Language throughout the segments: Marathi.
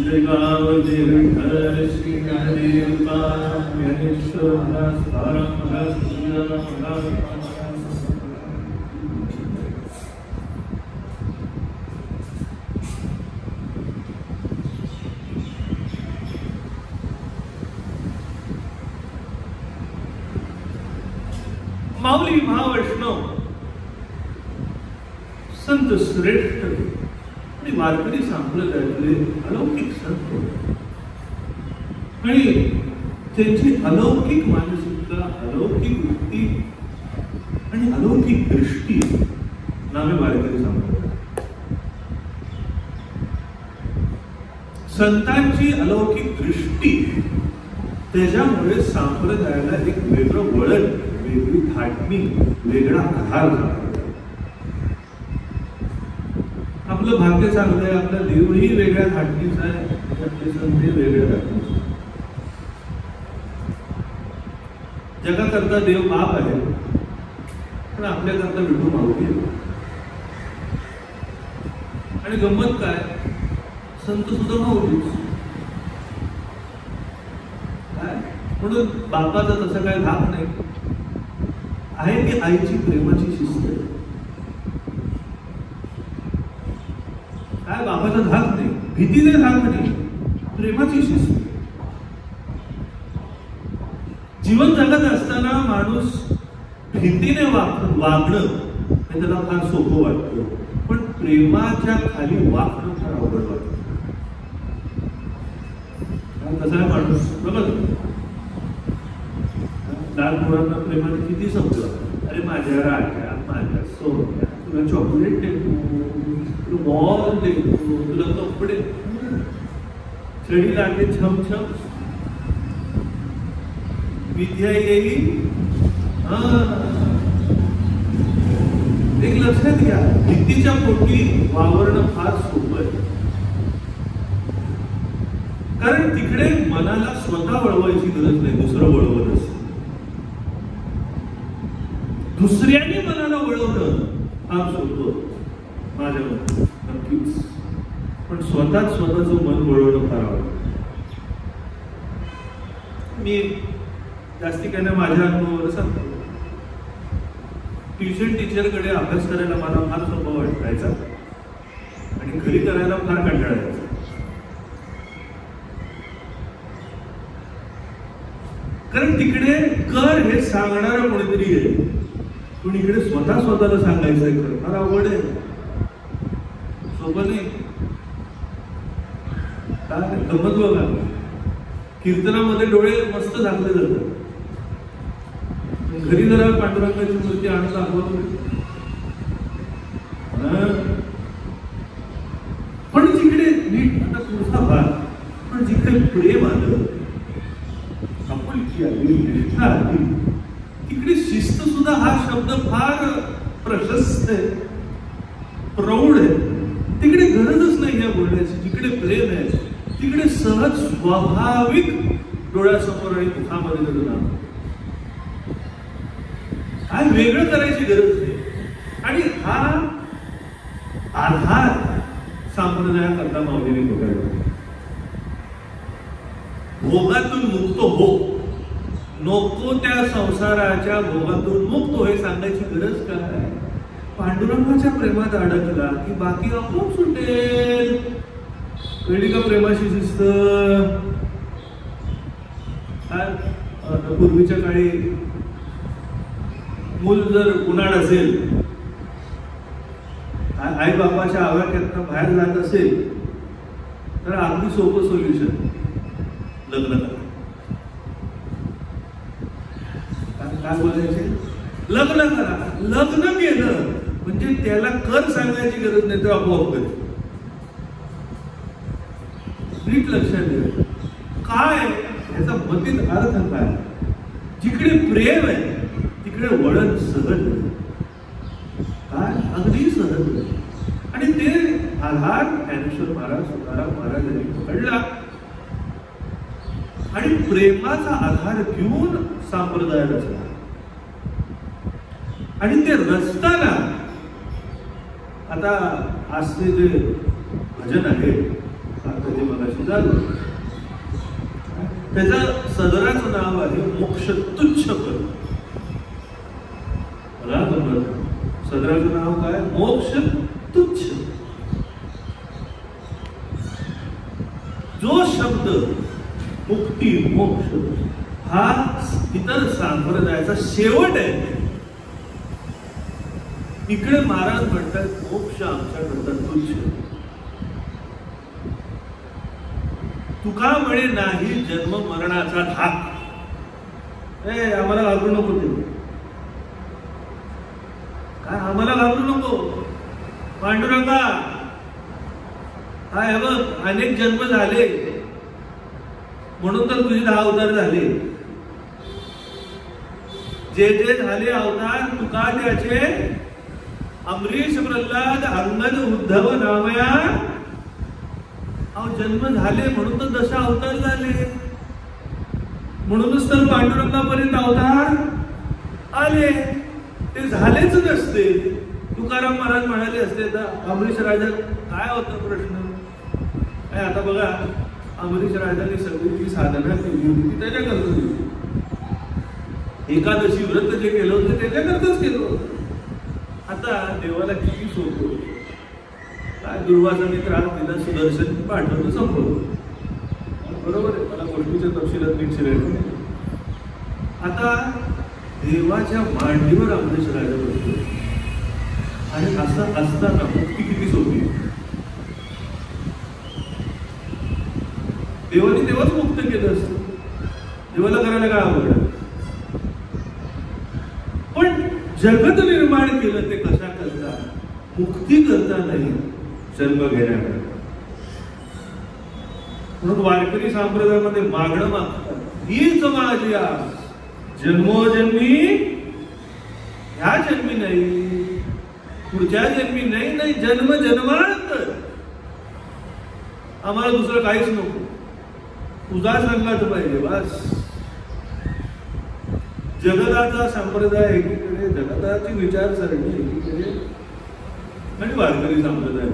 जगावती विठ्ठल श्री ज्ञानदेव ज्ञानेश्वर माऊली महावैष्णव संत श्रेष्ठ आणि वारकरी संप्रदायातले अलौकिक संत आणि त्यांची अलौकिक मानसिकता, अलौकिक वृत्ती आणि अलौकिक दृष्टी नामे वारकरी संप्रदाय. संतांची अलौकिक दृष्टी त्याच्यामुळे संप्रदायाला एक वेगळं वळण, वेगळी थाटणी, वेगळा आधार झाला. आपलं भाग्य चांगलं आहे, आपला देवही वेगळ्या थाटणीचा आहे, आपले संत वेगळ्या थाटणीचे. जगाकरता देव बाप आहे, पण आपल्याकरता विठू माऊली आहे. आणि गंमत काय, संत सुद्धा माऊलीच. काय म्हणून बापाचा तसा काय धाक नाही आहे, ती आईची प्रेमाची शिस्त आहे. काय बाबाचा धाक नाही, भीतीने धाक नाही, प्रेमाची शिस्त. जीवन जगत असताना माणूस भीतीने वागणं हे त्याला फार सोपं वाटतं, पण प्रेमाच्या खाली वागणं फार अवघड वाटतं. कसा आहे माणूस बघा, लहान मुलांना प्रेमाने किती समजलं, अरे माझ्या राजा, माझ्या सोन्या, तुला चॉकलेट देतो, तुला बॉल देतो, तुला कपडे, छडी लागले छमछम, विद्या येईल. एक लक्षात घ्या, भीतीच्या पोटी वावरणं फार सोपं आहे, कारण तिकडे मनाला स्वतः वळवायची गरज नाही, दुसरं वळवत असतं. दुसऱ्याने मनाला वळवणं फार सोपं माझ्या मते, नक्कीच, पण स्वतःच स्वतःचं मन वळवणं फार आवडतं. मी जास्ती काय नाही माझ्या अनुभवावर सांगतो. ट्युशन टीचरकडे अभ्यास करायला मला फार सोपं वाटायचा आणि घरी करायला फार कंटाळा यायचा. कारण तिकडे कर हे सांगणारं कोणीतरी आहे, पण इकडे स्वतः स्वतःला सांगायचं आहे खरं फार अवघड आहे, सोबत नाही. काय गमत बघा, कीर्तनामध्ये डोळे मस्त झाकले जातात, घरी जरा पांडुरंगाची मूर्ती आणून दाखवतो, पण जिकडे नीट आता पुढचा भाग, पण जिकडे प्रेम आलं, आपुलकी आली, निष्ठा आली, तिकडे शिस्त सुद्धा हा शब्द फार प्रशस्त आहे, प्रौढ आहे. तिकडे गरजच नाही या बोलण्याची. जिकडे प्रेम आहे तिकडे सहज स्वाभाविक डोळ्यासमोर आणि मुखामध्ये जातं. काय वेगळं करायची गरज नाही. आणि हा आधार संप्रदायाकरता माऊलीने पकडला. भोगातून मुक्त हो, नको त्या संसाराच्या भोगातून मुक्त हो, हे सांगायची गरज काय. पांडुरंगाच्या प्रेमात अडकला की बाकी आपोआप सुटेल. कळली का प्रेमाची शिस्त. पूर्वीच्या काळी मूल जर उन्हाळ असेल, आई बापाच्या आवाक्यातनं बाहेर जात असेल, तर अगदी सोपं सोल्युशन लग्न करा. काय बोलायचे, लग्न करा. लग्न केलं म्हणजे त्याला कर सांगायची गरज नाही, तो आपोआप करेल. नीट लक्षात घ्या. काय याचा मतीत अर्थ काय. जिकडे प्रेम आहे तिकडे वळण सहज काय, अगदी सहज. आणि ते आधार ज्ञानेश्वर महाराज, तुकाराम महाराज यांनी पकडला आणि प्रेमाचा आधार घेऊन संप्रदाय रचला. आणि ते रचताना आता आजचे जे भजन आहे, त्याचे मगाशी झालं. त्याचं सदराचं नाव आहे मोक्ष तुच्छ पद. मला सदराचं नाव काय? मोक्ष तुच्छ. जो शब्द मुक्ती मोक्ष हा इतर संप्रदायाचा शेवट आहे, इकडे महाराज म्हणतात मोक्ष आमच्याकरता तुच्छ. तुका म्हणे नाही जन्म मरणाचा धाक. आम्हाला घाबरू नको ते. काय आम्हाला घाबरू नको? पांडुरंगा काय बघ, अनेक जन्म झाले म्हणून तर तुझे 10 अवतार झाले. जे जे झाले अवतार तुका त्याचे अमरीश प्रल्हाद अंगद उद्धव नामया जन्म झाले म्हणून तर 10 अवतार झाले. म्हणूनच तर पांडुरंगापर्यंत अवतार आले. ते झालेच नसते. तुकाराम महाराज म्हणाले असते तर अमरीश राजा काय होता प्रश्न काय? आता बघा, अमरीश राजाने सगळी जी साधना केली होती ती त्याच्याकरता केली. एकादशी व्रत जे केलं होतं त्याच्याकरताच केलं होतं. आता देवाला किती सोपं काय दुर्वासाने त्रास दिला, सुदर्शन पाठवलं, संपवलं. बरोबर आहे. मला गोष्टीच्या तपशिलात विचारायचं. आता देवाच्या मांडीवर अमरीश राजा बसतो आणि असं असताना मुक्ती किती सोपी. देवाने तेव्हाच मुक्त केलं असतं. देवाला करायला काय आवडलं? पण जगत निर्माण केलं ते कशा करता? मुक्ती करता नाही, जन्म घेण्याकरता. म्हणून वारकरी संप्रदायामध्ये मागणं मागतात, हीच माझी आस जन्मोजन्मी, ह्या जन्मी नाही, पुढच्या जन्मी नाही, नाही जन्म जन्मांतर. आम्हाला दुसरं काहीच नको, तुझा संघात पाहिजे बस. जगताचा संप्रदाय एकीकडे, जगताची विचारसरणी एकीकडे आणि वारकरी संप्रदाय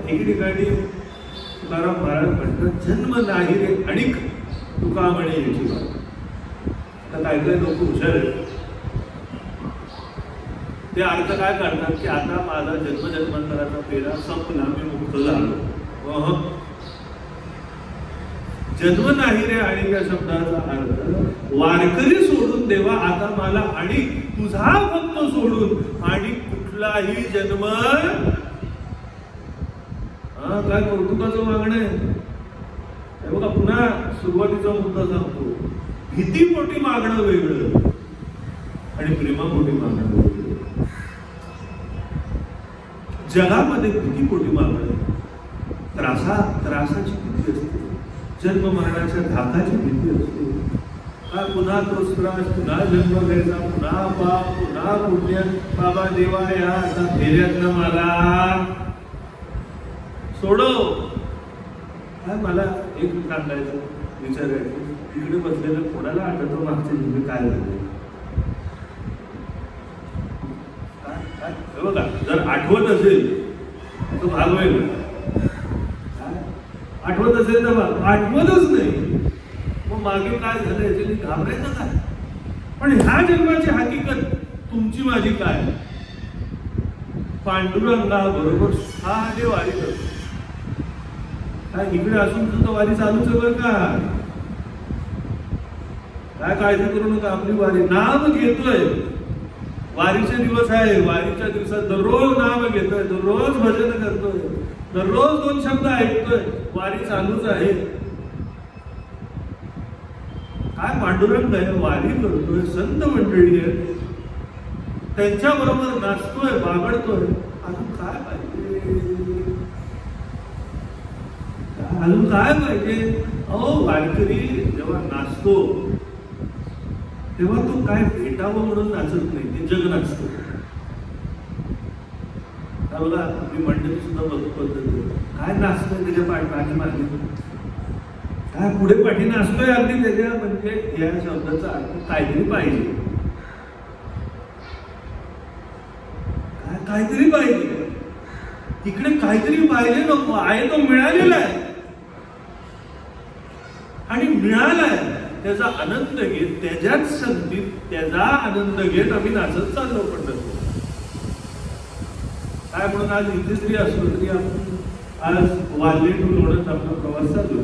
एके ठिकाणी. तुकाराम महाराज म्हणतात जन्म नाही रे अणिक तुका म्हणे याची बात. आता काय काय लोक हुशार आहेत, ते अर्थ काय करतात की आता माझा जन्मजन्मांतराचा पेरा संपला, मी मुक्त झालो. जन्म नाही रे आणि या शब्दाचा अर्थ वारकरी सोडून देवा आता मला आणि तुझा भक्त सोडून आणि कुठलाही जन्म. काय कौतुकाचं मागणं आहे बघा. पुन्हा सुरुवातीचा मुद्दा सांगतो. भीतीपोटी मागणं वेगळं आणि प्रेमापोटी मागणं वेगळं. जगामध्ये भीतीपोटी मागणं, त्रासाची भीती असते, जन्म मरणाच्या धाकाची भीती असते. काय पुन्हा तोच त्रास, पुन्हा जन्म घ्यायचा, पुन्हा पाप, पुन्हा पुण्य. बाबा देवा या आता फेऱ्यातनं मला सोडव. काय मला एक सांगायचं, विचारायचं, इकडे बसलेलं कोणाला आठवतं मागचे जीवन काय झाले? बघा, जर आठवत असेल तर भागवेल, आठवत असेल तर आठवतच नाही मग मागे काय झालं याच्याने घाबरायचं काय? पण ह्या जन्माची हकीकत तुमची माझी काय? पांडुरंगा बरोबर साधे वारी करतो. काय इकडे असून सुद्धा वारी चालूच आहे बरं का. काय काळजी करू नका, आपली वारी नाम घेतोय. वारीचे दिवस आहे, वारीच्या दिवसात दररोज नाम घेतोय, दररोज भजन करतोय, दररोज 2 शब्द ऐकतोय, वारी चालूच आहे. काय पांडुरंग आहे, वारी करतोय, संत मंडळी आहे, त्यांच्या बरोबर नाचतोय, बागडतोय. अजून काय पाहिजे? अजून काय पाहिजे? अहो वारकरी जेव्हा नाचतो तेव्हा तो काय भेटावं म्हणून नाचत नाही, ते जग नाचतो. बघा आपली मंडळी सुद्धा पद्धती काय नाचतोय त्याच्या पाठी मागे, काय पुढे पाठी नाचतोय अगदी त्याच्या. म्हणजे या शब्दाचा अर्थ काहीतरी पाहिजे, काहीतरी पाहिजे. तिकडे काहीतरी पाहिजे नको, आहे तो मिळालेला आहे आणि मिळालाय त्याचा आनंद घेत, त्याच्याच संगतीत त्याचा आनंद घेत आम्ही नाचत चाललो पंढरपूर. काय म्हणून आज इथे जरी असलो तरी आपण आज वाल्हे टू लोणंद आपला प्रवास चालू.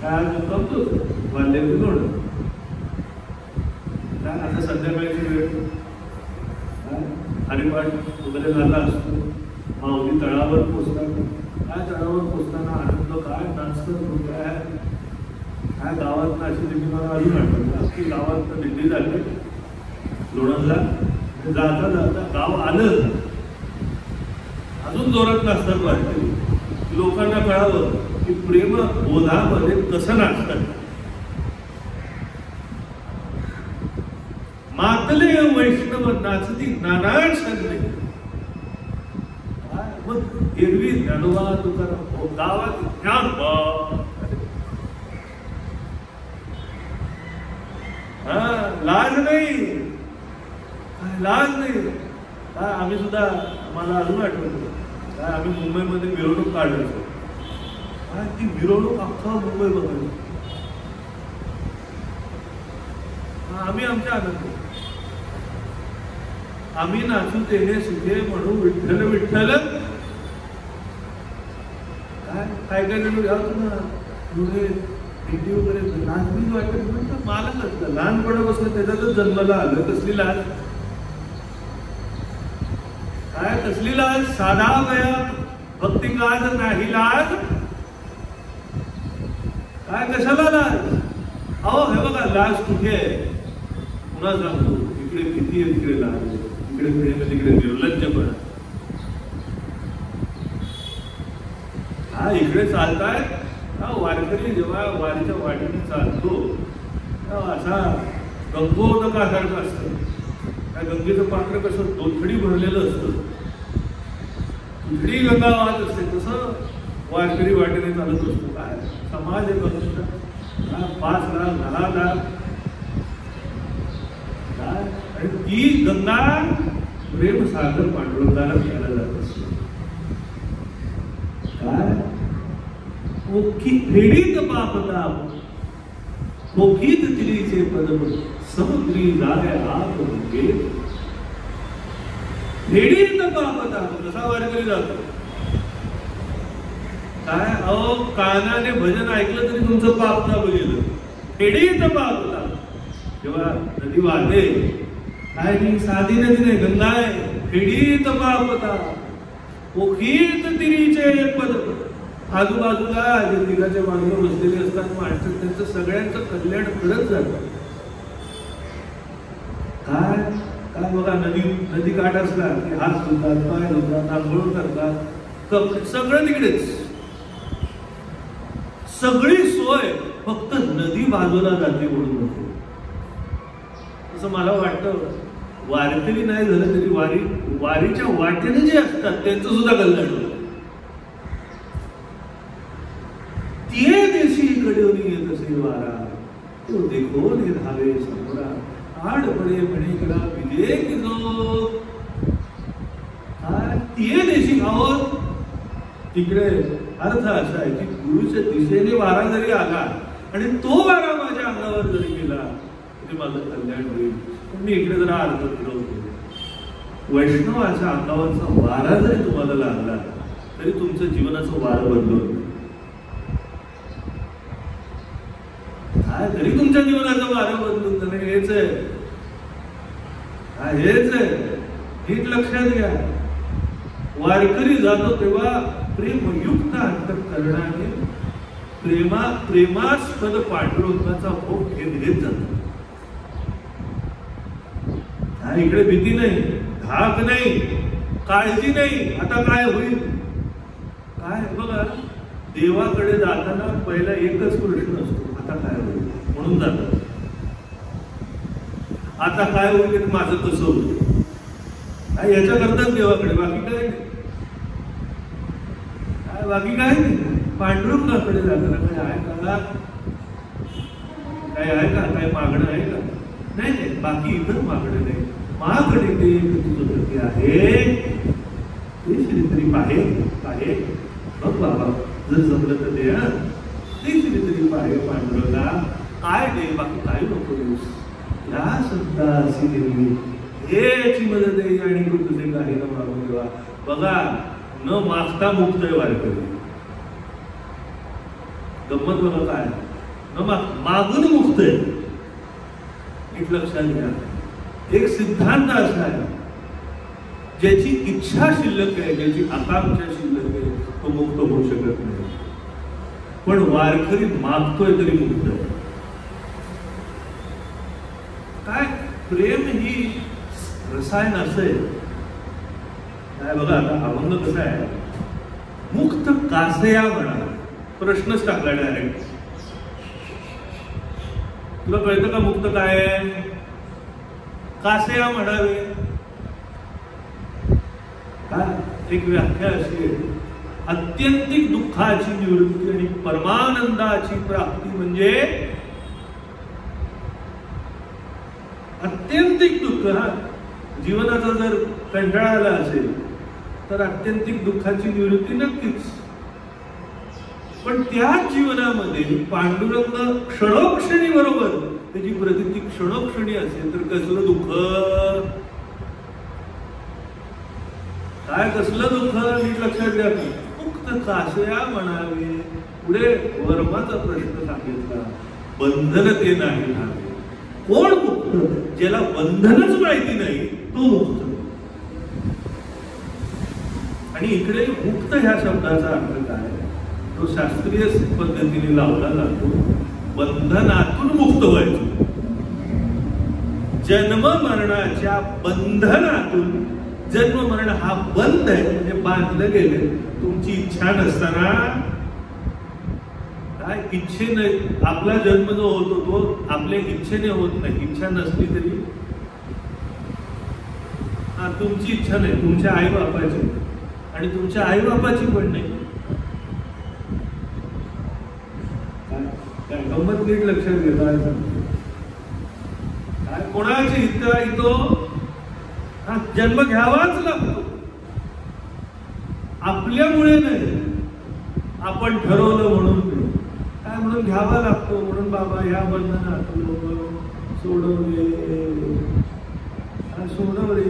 काय आज मुक्कामतो वाल्हे टू लोणंद. काय आता संध्याकाळची वेळ, हरिपाठ वगैरे झाला असतो, माऊली तळावर पोचतात. काय तळावर पोचताना आनंद, काय नाचतं, काय गावात नाशी दिंडी. मला अजून आठवतं की गावात दिंडी झाली लोणंदला, जाता जाता गाव आलं अजून जोरात नाचतात वाटते. लोकांना कळावं की प्रेम बोधामध्ये कसं नाचतात. मातले वैष्णव नाचती नाना छंदे. मग एरवी ज्ञानोबा तुकाराम गावात ज्ञानोबा, लाज नाही, लाज नाही. काय आम्ही सुद्धा, मला अजून आठवतो काय आम्ही मुंबईमध्ये मिरवणूक काढायचो. काय ती मिरवणूक अख्खा मुंबई बघायचो. आम्ही आमच्या आनंद, आम्ही नाचू तेने सुखे म्हणू विठ्ठल विठ्ठल. काय काय जण घ्यावं ना पुढे दिंडी वगैरे लाजबीज वाटत म्हणतात. मालच असतं लहानपणापासून त्याच्यातच जन्माला आलं. कसली लाज, काय कसली लाज. साधा गया भक्ती लाज नाही लाज. काय कशाला लाज. अहो हे बघा लाज कुठे आहे पुन्हा सांगतो. इकडे भीती आहे, तिकडे लाज, इकडे प्रेम, तिकडे निर्लज्जपणा. हा इकडे चालताय वारकरी जेव्हा वारीच्या वाटेने चालतो असा गंगोदकासारखं असतं. त्या गंगेचं पात्र कसं दोथडी भरलेलं असतं, दुथडी गंगा वाहत असते, तसं वारकरी वाटेने चालत असतो. काय समाज आहे बघा, 5 लाख 10 लाख काय. आणि ती गंगा प्रेम सागर पांडुरंगाला घ्यायला जात असते. काय फेडीत पापता कोकीत तिरीचे पदम समुद्री जाय आत मुके. फेडीत पापता कसा वारकरी जातो. काय अहो कानाने भजन ऐकलं तरी तुमचं पाप ना गेलं. फेडीत पापता. जेव्हा नदी वाहते, काय ती साधी नदी नाही, गंगा आहे. फेडीत पापता कोकीत तिरीचे पदम. आजूबाजूला जे तिघाच्या बाजूला बसलेले असतात माणसं, त्यांचं सगळ्यांचं कल्याण करत जातं. काय काय बघा, नदी काठ असला की हात धुतात, पाय धुतात, आंघोळ करतात, कपडे सगळं तिकडेच. सगळी सोय फक्त नदी बाजूला जाते म्हणून. असं मला वाटतं वारकरी नाही झालं तरी वारीच्या वाटेने जे असतात त्यांचं सुद्धा कल्याण होतं. तिये देशी कडे येत असे वारा, तो देखो धावे समोरा. आड पडे म्हणेकडा विवेक जो. तिये देशी आहोत. तिकडे अर्थ असा आहे की गुरुच्या दिशेने वारा जरी आला आणि तो वारा माझ्या अंगावर जरी गेला तरी माझं कल्याण होईल. पण मी इकडे जरा अर्थ फिरवतो. वैष्णवाच्या अंगावरचा वारा जरी तुम्हाला लागला तरी तुमचं जीवनाचं वारं बदलून तरी तुमच्या जीवनाचं वारं बदलून जाणे. हेच आहे, हेच आहे. नीट लक्षात घ्या. वारकरी जातो तेव्हा प्रेमयुक्त अंतःकरणाने प्रेमास्पद पांडुरंगाचा भोग घेत जातो. इकडे भीती नाही, धाक नाही, काळजी नाही. आता काय होईल काय बघा, देवाकडे जाताना पहिला एकच प्रश्न असतो, आता काय होईल म्हणून जातात. आता काय होईल, माझं कसं होईल, याच्याकरताच देवाकडे. बाकी काय नाही, बाकी काय नाही. पांडुरंगाकडे जाताना काय आहे का, काय आहे का, काय मागणं आहे का, नाही नाही, बाकी इतर मागणं नाही. माकडे ते तुझं प्रती आहे ते श्रीतरी पाहे पाहे बघ बाबा, जर जमलं तर दे. ते श्रीतरी पाहे पांडुरंगा, काय दे, बाकी काही नको देऊस. या शब्दाशी देवी हेची मदत आहे आणि तुझे काही न मागून देवा. बघा, न मागता मुक्त आहे वारकरी. गंमत बघा काय, न मागून मुक्त आहे. नीट लक्षात घ्या. एक सिद्धांत असा आहे, ज्याची इच्छा शिल्लक आहे, ज्याची आकांक्षा शिल्लक आहे, तो मुक्त होऊ शकत नाही. पण वारकरी मागतोय तरी मुक्त आहे. काय प्रेम ही रसायन असेल काय बघा. आता अभंग कसा आहे, मुक्त कासया म्हणा, प्रश्नच टाकला डायरेक्ट. तुला कळतं का मुक्त काय आहे? कासया म्हणावे. काय एक व्याख्या अशी आहे, अत्यंतिक दुःखाची निवृत्ती आणि परमानंदाची प्राप्ती. म्हणजे अत्यंतिक दुःख, हा जीवनाचा जर कंटाळा आला असेल तर अत्यंतिक दुःखाची निवृत्ती नक्कीच. पण त्याच जीवनामध्ये पांडुरंग क्षणोक्षणी बरोबर त्याची प्रतिती क्षणोक्षणी असेल तर कसलं दुःख, काय कसलं दुःख. नीट लक्षात घ्या. मुक्त कासया म्हणावे. पुढे वर्माचा प्रश्न सांगितला, बंधन ते नाही हवे. कोण मुक्त? ज्याला बंधनच माहिती नाही तो मुक्त. आणि इकडे मुक्त ह्या शब्दाचा अर्थ काय, तो शास्त्रीय पद्धतीने लावला जातो, बंधनातून मुक्त व्हायचं. जन्म मरणाच्या बंधनातून. जन्म मरण हा बंध आहे, म्हणजे बांधलं गेले. तुमची इच्छा नसताना, काय इच्छेने आपला जन्म जो होतो तो आपल्या इच्छेने होत नाही. इच्छा नसली तरी, तुमची इच्छा नाही, तुमच्या आई बापाची, आणि तुमच्या आई बापाची पण नाही. काय गंमत नीट लक्षात घेता. काय कोणाची इच्छा येतो, जन्म घ्यावाच लागतो. आपल्यामुळे नाही, आपण ठरवलं म्हणून. काय म्हणून घ्यावा लागतो, म्हणून बाबा ह्या बंधनात सोडवले, सोडवले.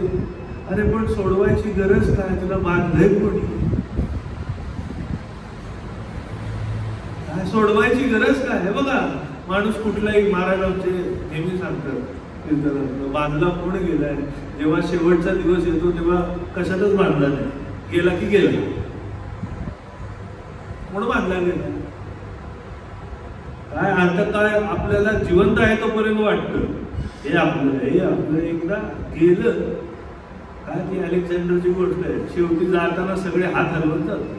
अरे पण सोडवायची गरज काय, तुला बांधलंय कोणी? काय सोडवायची गरज काय? हे बघा, माणूस कुठलाही महाराजांचे नेहमी सांगतात, बांधला कोण गेलाय. जेव्हा शेवटचा दिवस येतो तेव्हा कशातच बांधला नाही, गेला की गेला. कोण बांधला गेला? काय आता काय आपल्याला जिवंत आहे तोपर्यंत वाटतं हे आपलं, हे आपलं. एकदा गेलं काय, ती अलेक्झांडरची गोष्ट आहे. शेवटी जाताना सगळे हात हलवत जातात.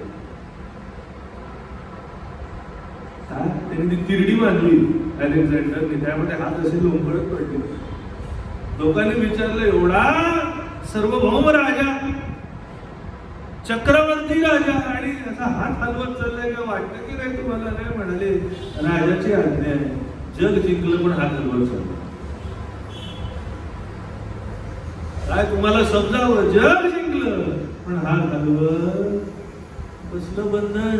काय त्यांनी ती तिरडी बांधली अलेक्झांडरने, त्यामध्ये हात असे लोंबकळत पडले. लोकांनी विचारलं, एवढा सार्वभौम राजा, चक्रवर्ती राजा, आणि असा हात हलवत चाललाय का, वाटतं की नाही तुम्हाला? नाही म्हणाले, राजाची आज्ञा आहे. जग जिंकलं पण हात हलवत चाललं. काय तुम्हाला समजावं, जग जिंकलं पण हात हलवत. कसलं बंधन,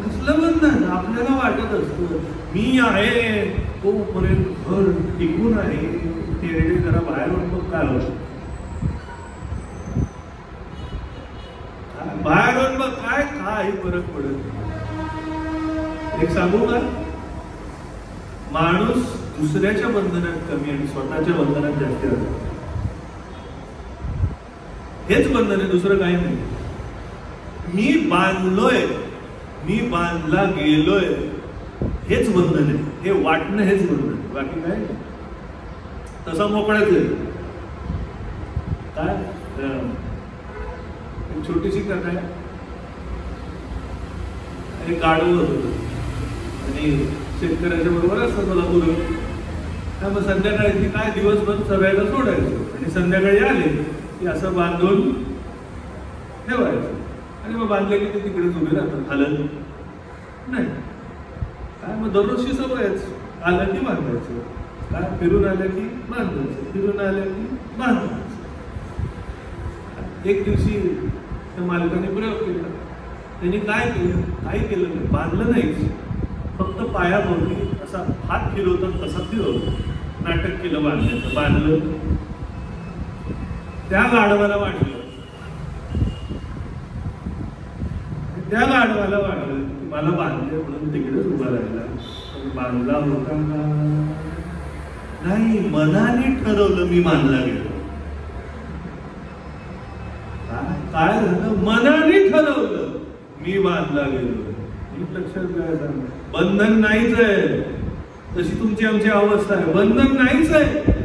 कसलं बंधन. आपल्याला वाटत असतं मी आहे तोपर्यंत घर टिकून आहे. तेरडे जरा बाहेर मग काय होतं, बाहेर मग काय काही फरक पडत. एक सांगू का, माणूस दुसऱ्याच्या बंधनात कमी आणि स्वतःच्या बंधनात जास्त असतो. हेच बंधन आहे, दुसरं काही नाही. मी बांधलोय, मी बांधला गेलोय, हेच बंधन आहे. हे वाटणं हेच बंधन आहे, बाकी काय नाही. तसा मोकळाच आहे. काय छोटीशी कथा आहे. एक गाढव होतं आणि शेतकऱ्याच्या बरोबर असतं मला पुरं. मग संध्याकाळी काय दिवसभर चरायला सोडायचं आणि संध्याकाळी आले की असं बांधून ठेवायचं. आणि मग बांधले की ते तिकडेच उभे राहतात, हलत नाही. काय मग दररोजची सवयच, आलं की बांधायचं. काय फिरून आलं की बांधायचं, फिरून आलं की बांधायचं. एक दिवशी त्या मालकाने प्रयोग केला. त्यांनी काय केलं, काही केलं नाही, बांधलं नाहीच, फक्त पायाभोवती असा हात फिरवतात तसा फिरवलं, नाटक केलं बांधण्याचं, बांधलं. त्या गाढवाला वाटलं, त्या गाढवाला वाटलं की मला बांधले म्हणून तिकडेच उभा राहिला. बांधला होता नाही, मनाने ठरवलं मी बांधला गेलो. काय झालं, मनाने ठरवलं मी बांधला गेलो. लक्षात घ्यायचं, बंधन नाहीच आहे. तशी तुमची आमची अवस्था आहे, बंधन नाहीच आहे.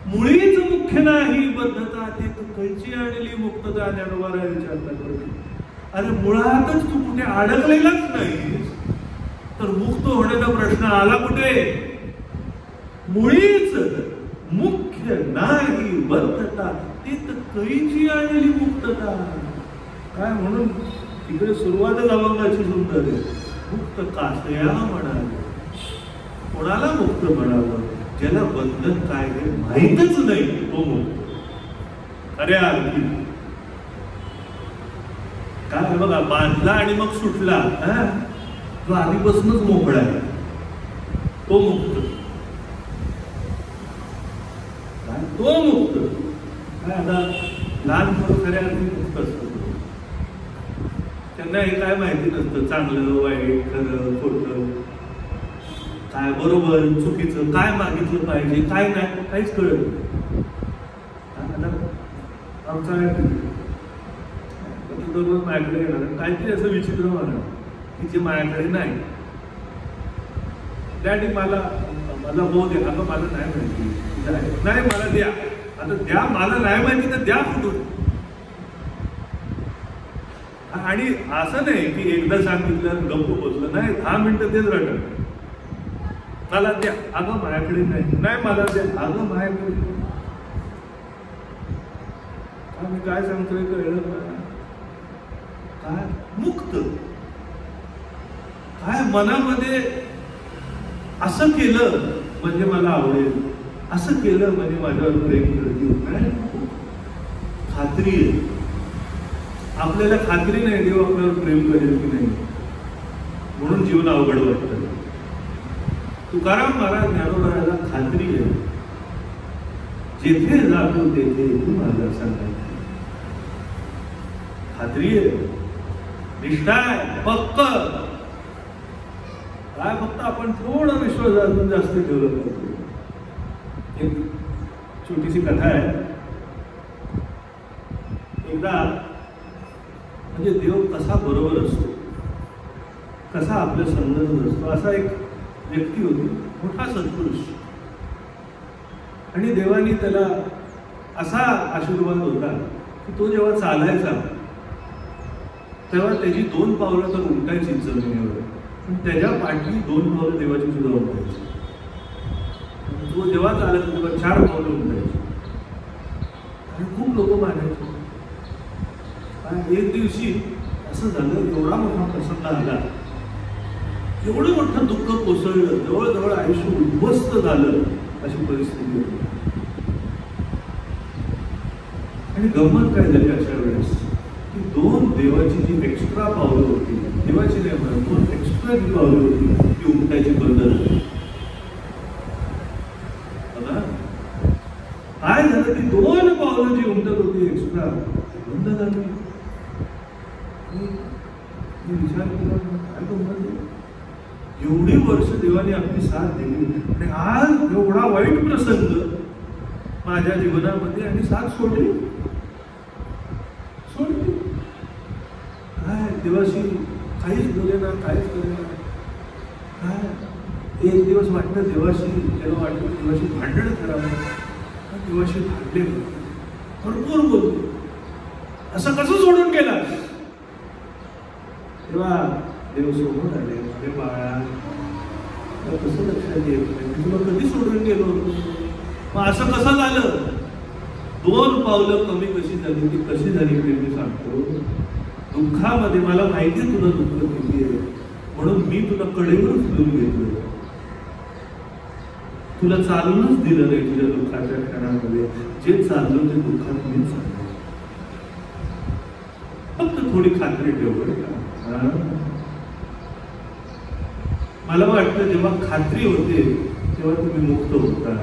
मुळीच मुख्य नाही बद्धता, ते कैची आणली मुक्तता. ज्ञानोबाला विचारतात, अरे मुळातच तू कुठे अडकलेलाच नाहीस, तर मुक्त होण्याचा प्रश्न आला कुठे? मुळीच मुख्य नाही बद्धता, ते कैची आणली मुक्तता. काय म्हणून तिकडे सुरुवातच अभंगाची सुंदर आहे. मुक्त कासया म्हणाले. कोणाला मुक्त म्हणावं? ज्याला बंधन काय हे माहीतच नाही, तो मुक्त. खऱ्या अर्थी काय बघा, बांधला आणि मग सुटला, तो आधीपासूनच मोकळा आहे, तो मुक्त. तो मुक्त. काय आता लहान मुलं खऱ्या अर्थी मुक्त असतं. त्यांना हे काय माहिती नसतं, चांगलं वाईट, खरं खोटं, काय बरोबर चुकीचं, काय मागितलं पाहिजे, काय नाही, काहीच कळत. आमचा दररोज माझ्याकडे येणार, काहीतरी असं विचित्र म्हणा की जे माझ्याकडे नाही. डॅडी मला हो दे. अगं मला नाही माहिती, नाही मला द्या. आता द्या, मला नाही माहिती तर द्या कुठून? आणि असं नाही की एकदा सांगितलं गप्प बसलं, नाही, 10 मिनिटं तेच रटत. मला द्या, अगं माझ्याकडे नाही, नाही मला द्या, अगं माझ्याकडे. मी काय सांगतोय कळलं का? काय मुक्त. काय मनामध्ये असं केलं म्हणजे मला आवडेल, असं केलं म्हणजे माझ्यावर प्रेम करतील, काय खात्री आहे. आपल्याला खात्री नाही देव आपल्यावर प्रेम करेल की नाही, म्हणून जीवन अवघड वाटतं. तुकाराम महाराज ज्ञानोबाला खात्री आहे, जेथे जातो तेथे तू माझा सांगायचं. खात्री आहे, निष्ठा आहे, पक्क. काय फक्त आपण थोडं विश्वास अजून जास्त ठेवलं पाहिजे. एक छोटीशी कथा आहे. एकदा म्हणजे देव कसा बरोबर असतो, कसा आपल्या संगत असतो, असा एक व्यक्ती होती, मोठा सत्पुरुष. आणि देवानी त्याला असा आशीर्वाद होता की तो जेव्हा चालायचा तेव्हा त्याची 2 पावलं तर उमटायची जमिनीवर, पण त्याच्या पाठी 2 पावलं देवाची सुद्धा उमटायची. तो जेव्हा चालायचा तेव्हा 4 पावलं उमटायची. आणि खूप लोक मानायचे. एक दिवशी असं झालं, एवढा मोठा प्रसंग आला, एवढं मोठं दुःख कोसळलं, जवळजवळ आयुष्य उद्ध्वस्त झालं, अशी परिस्थिती होती. आणि गंमत काय झाली अशा वेळेस की 2 देवाची जी एक्स्ट्रा पावलं होती, देवाची नाही म्हणा, 2 एक्स्ट्रा जी पावलं होती ती उमटायची बंद झाली. काय झालं, ती 2 पावलं जी उमटत होती एक्स्ट्रा बंद झाली. मी विचार केला, काय गंमत, एवढी वर्ष देवाने आपली साथ दिली आणि आज एवढा वाईट प्रसंग माझ्या जीवनामध्ये आणि साथ सोडली. काय देवाशी काहीच बोले ना, काहीच करे ना. काय एक दिवस वाटतं देवाशी, त्याला वाटतं देवाशी भांडण करावं, देवाशी भांडले, भरपूर बोलतो. असं कसं सोडून गेला? तेव्हा देव सोडून आले, अरे बाळा कसं लक्षात येत नाही, मी तुला कधी सोडून गेलो होतो, मग असं कसं झालं? 2 पावलं कमी कशी झाली, ती कशी झाली ते मी सांगतो. दुःखामध्ये मला माहिती आहे तुला दुःख किती आहे, म्हणून मी तुला कडेवर फिरून घेतलं. तुला चालूनच दिलं नाही तुझ्या दुःखाच्या क्षणामध्ये. जे चाललं ते दुःखात मीच चाललं. फक्त थोडी खात्री ठेव बरं का. मला वाटतं जेव्हा खात्री होते तेव्हा तुम्ही मुक्त होता.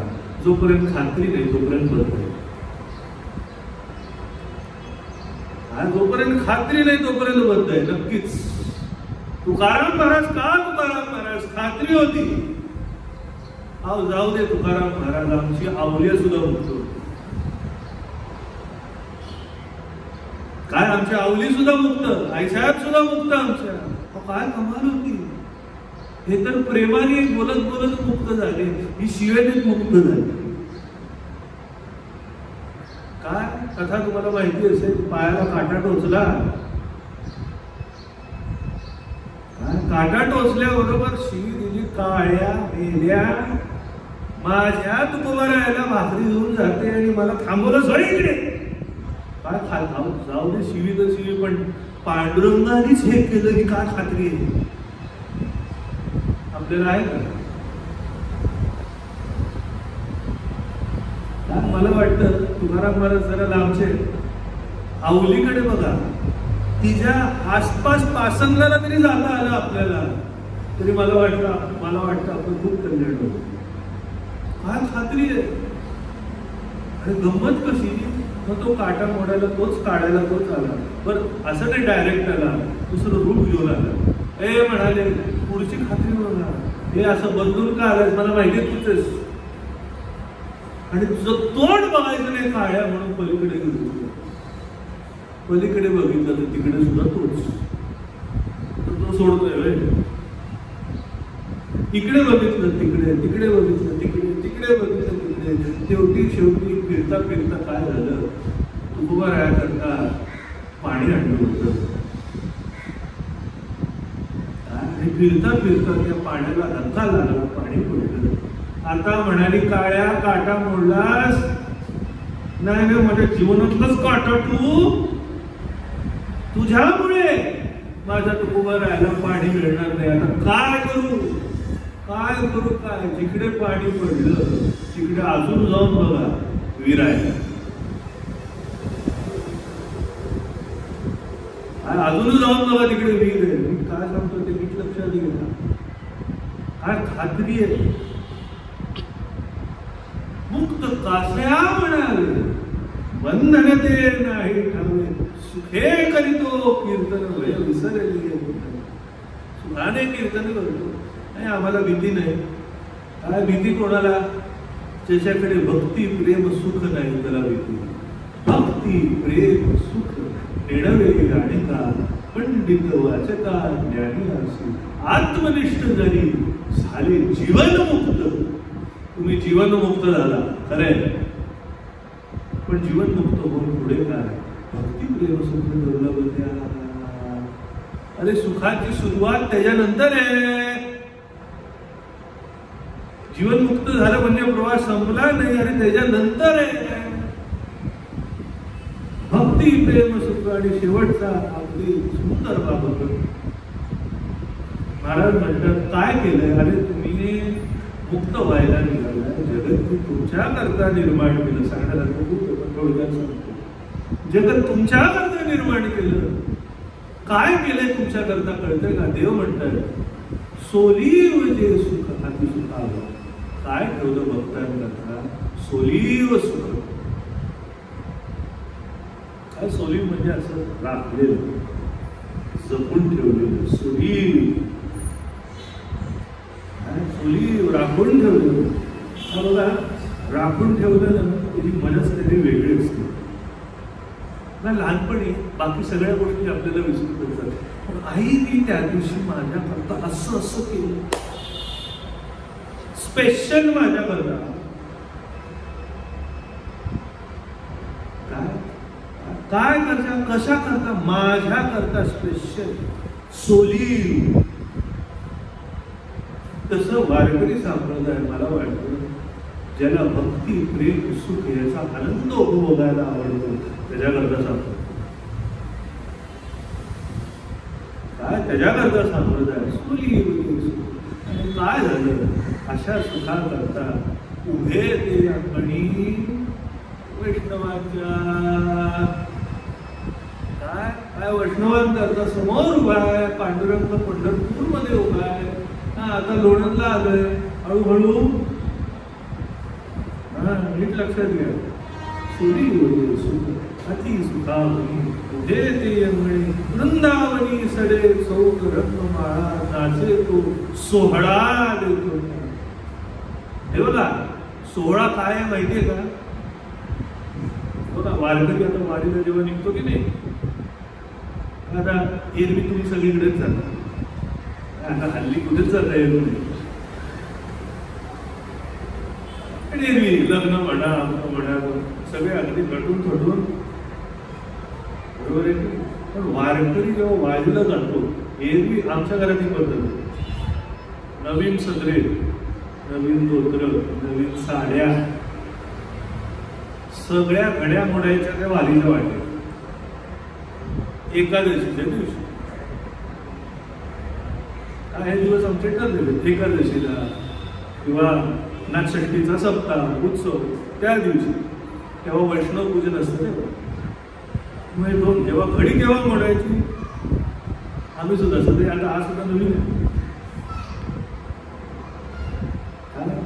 जोपर्यंत खात्री नाही तोपर्यंत बंद आहे. जोपर्यंत खात्री नाही तोपर्यंत बंद आहे. नक्कीच तुकाराम महाराज का तुकाराम महाराज खात्री होती. अहो जाऊ दे तुकाराम महाराज आमची आवली सुद्धा मुक्त होती. काय आमच्या आवली सुद्धा मुक्त, आईसाहेब सुद्धा मुक्त आमच्या. काय कमाल होती. हे तर प्रेमाने बोलत बोलत मुक्त झाले. ही शिवेनेच मुक्त झाली. काय कथा तुम्हाला माहिती असेल. पायाला काटा टोचला. काटा टोचल्याबरोबर शिवी दिली. काळ्या मेल्या माझ्या तुकोबारायला भाकरी घेऊन जाते आणि मला थांबवलं सोय इकडे. काय जाऊ दे शिवी तर शिवी पण पांडुरंगानेच हे केलं ही काय खात्री आहे आपल्याला आहे का. मला वाटतं तुकाराम महाराज जरा लांबचे. आवलीकडे बघा. तिच्या आसपास पासंगला तरी जाता आलं आपल्याला तरी मला वाटतं आपण खूप कल्याण होतो. काय खात्री आहे. आणि गंमत कशी मग तो काटा मोडायला तोच काढायला तोच आला. बरं असं नाही डायरेक्ट आला. दुसरं रूप घेऊन आला. ए म्हणाले पुढची खात्री बघा. हे असं बदलून का आलास मला माहिती तुझेच. आणि तुझं तोंड बघायचं नाही काळ्या म्हणून पलीकडे गेलो. पलीकडे बघितलं तर तिकडे सुद्धा तोच. तो सोडतोय. इकडे बघितलं तिकडे, तिकडे बघितलं तिकडे, तिकडे बघितलं तिकडे. शेवटी फिरता फिरता काय झालं. तुकोबाराया करता पाणी आणलं होतं. आणि फिरता फिरता त्या पाण्याला धक्का लागला. पाणी पडलं. आता म्हणाली काळ्या काटा मोडलास. नाही नाही माझ्या जीवनातलंच काटा तुझ्यामुळे माझ्या तुकोबारायाला पाणी मिळणार नाही. आता काय करू काय करू काय. जिकडे पाणी पडलं तिकडे अजून जाऊन बघा विरायला. अजून जाऊन बघा तिकडे वीर आहे. मी काय सांगतो ते नीट लक्षात घेऊन. काय खात्री आहे. मुक्त कासया म्हणाले बंधन ते नाही ठावे. सुखे करीतो कीर्तन भय विसरली. सुखाने कीर्तन करतो. नाही आम्हाला भीती नाही. काय भीती कोणाला. ज्याच्याकडे भक्ती प्रेम सुख नाही त्याला भीती. भक्ती प्रेम सुख नेडवे गाणिका पंडित वाचका ज्ञानी असे आत्मनिष्ठ जरी झाले जीवनमुक्त. तुम्ही जीवनमुक्त झाला खरंय. पण जीवनमुक्त होऊन पुढे काय भक्ती प्रेम सुख दुर्लभ द्या. अरे सुखाची सुरुवात त्याच्यानंतर आहे. जीवनमुक्त झालं म्हणजे प्रवास संपला नाही. आणि त्याच्यानंतर आहे भक्ती प्रेम सुख. आणि शेवटचा अगदी सुंदर बाबत महाराज म्हणतात काय केलंय. अरे तुम्ही मुक्त व्हायला निघाला. जगत मी तुमच्या करता निर्माण केलं. सांगण्यासारखं खूप थोडक्यात सांगतो. जगत तुमच्या करता निर्माण केलं. काय केलंय तुमच्या करता कळतंय का. देव म्हणतात सोलीव जे सुख हाती सुख आलं. काय ठेवलं भक्तांकरता सोलीव सुख. काय सोलीव म्हणजे असं राखलेलं जपून ठेवलेलं. सोलीव सोलीव राखून ठेवलेलं. हा बघा राखून ठेवलेलं त्याची मजाच तरी वेगळी असते. लहानपणी बाकी सगळ्या गोष्टी आपल्याला विसरून जातात. पण आईने त्या दिवशी माझ्याकरता असं असं केलं. स्पेशल माझ्याकरता. काय काय करता कशा करता माझ्या करता स्पेशल सोलीव. तसं वारकरी संप्रदाय मला वाटतं ज्याला भक्ती प्रेम सुख याचा आनंद उपभोगायला आवडतो त्याच्याकरता सांगतो. काय त्याच्याकरता संप्रदाय सोलीव. आणि काय झालं अशा सुखाकरता उभे ते अंगणी वैष्णवाच्या. काय काय वैष्णवांकरता समोर उभा आहे पांडुरंग, पंढरपूर मध्ये उभा आहे. आता लोणंदला आलोय हळूहळू. नीट लक्षात घ्या. सुरी अति सुखावनी उभे ते अंगणी वृंदावनी सडे चौक रत्नमाळा नाचे तो सोहळा देतो. हे बघा सोहळा काय आहे माहितीये का? बघा वारकरी आता वारीला जेव्हा निघतो की नाही, आता एरवी तुम्ही सगळीकडेच जाता. आता हल्ली कुठेच जाता येतो नाही. एरवी लग्न म्हणा म्हणा सगळे अगदी घटून थटून बरोबर आहे. पण वारकरी जेव्हा वारीला जातो, एरवी आमच्या घरात ही पद्धत, नवीन सदरे, नवीन धोत्र, नवीन साड्या, सगळ्या घड्या मोडायच्या त्या वारीच्या वाटेत. एकादशीच्या दिवशी काही दिवस आमचे ठरलेले, एकादशीला किंवा नागषष्ठीचा सप्ताह उत्सव त्या दिवशी, तेव्हा वैष्णव पूजन असतं तेव्हा. मग जेव्हा घडी केव्हा मोडायची, आम्ही सुद्धा सध्या आता आज सुद्धा नवीन आहे.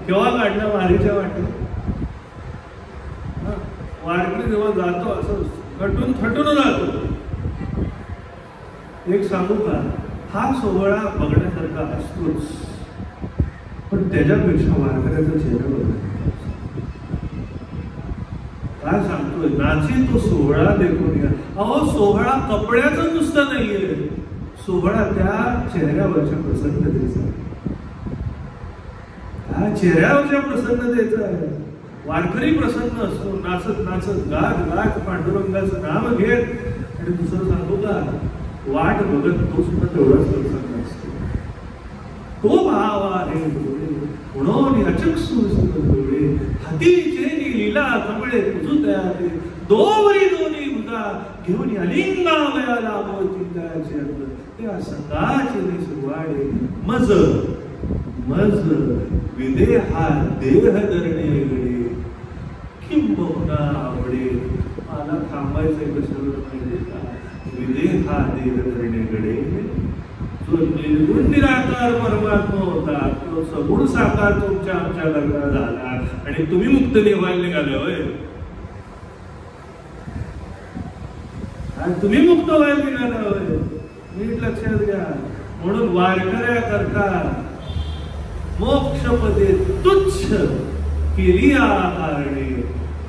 केव्हा काढल्या वारीच्या वाटेत. वारकरी जेव्हा जातो असं घटून थटून जातो. एक सांगू का, हा सोहळा बघण्यासारखा असतोच, पण त्याच्यापेक्षा वारकऱ्याचा चेहरा बघण्यासारखा. काय सांगतोय, नाची तो सोहळा देखून या. अहो सोहळा कपड्याचा नुसता नाहीये, सोहळा त्या चेहऱ्यावरच्या प्रसन्नतेचा, त्या चेहऱ्यावरच्या प्रसन्नतेचा आहे. वारकरी प्रसन्न असतो, नाचत नाचत गात गात पांडुरंगाचं नाव घेत. आणि दुसरं सांगू का, वाट बघत तो सुद्धा तेवढाच प्रसन्न असतो. तो भाव आहे म्हणून अचक्षु डोळे हातीचे लीला कमळे पुजुत्या दोवरी दोन्ही भुजा घेऊन अलिंगा वयाला चिंताचे त्या संगाचे सुरवाडे मज मज विदेहा देह धरणे गडे किंबहुना आवडे. मला थांबायचंय कशावर माहितीये का, विदेहा देह धरणे गडे. जो निर्गुण निराकार परमात्मा होता तो सगुण साकार तुमच्या आमच्या लग्नात झाला आणि तुम्ही मुक्त देवाला निघाले. होय, तुम्ही मुक्त व्हायला निघाला. होय, नीट लक्षात घ्या. म्हणून वारकऱ्या करता मोक्षपदे तुच्छ केली कारणे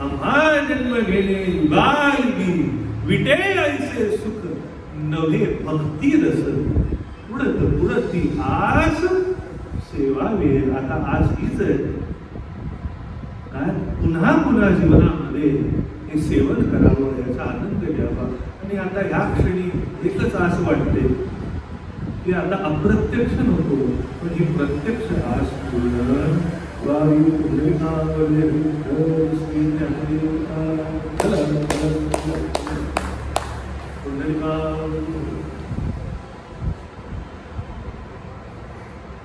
आम्हा जन्म घेणे युगायुगी विटे ऐसे सुख नव्हे भक्ती रस उडत उडती आस सेवा वेळ. आता आज हीच आहे काय, पुन्हा पुन्हा जीवनामध्ये हे सेवन करावं, याचा आनंद घ्यावा. आणि आता ह्या क्षणी एकच आस वाटते की आता अप्रत्यक्ष नको, पण ही प्रत्यक्ष आस पूर्ण वायू पुंडलिका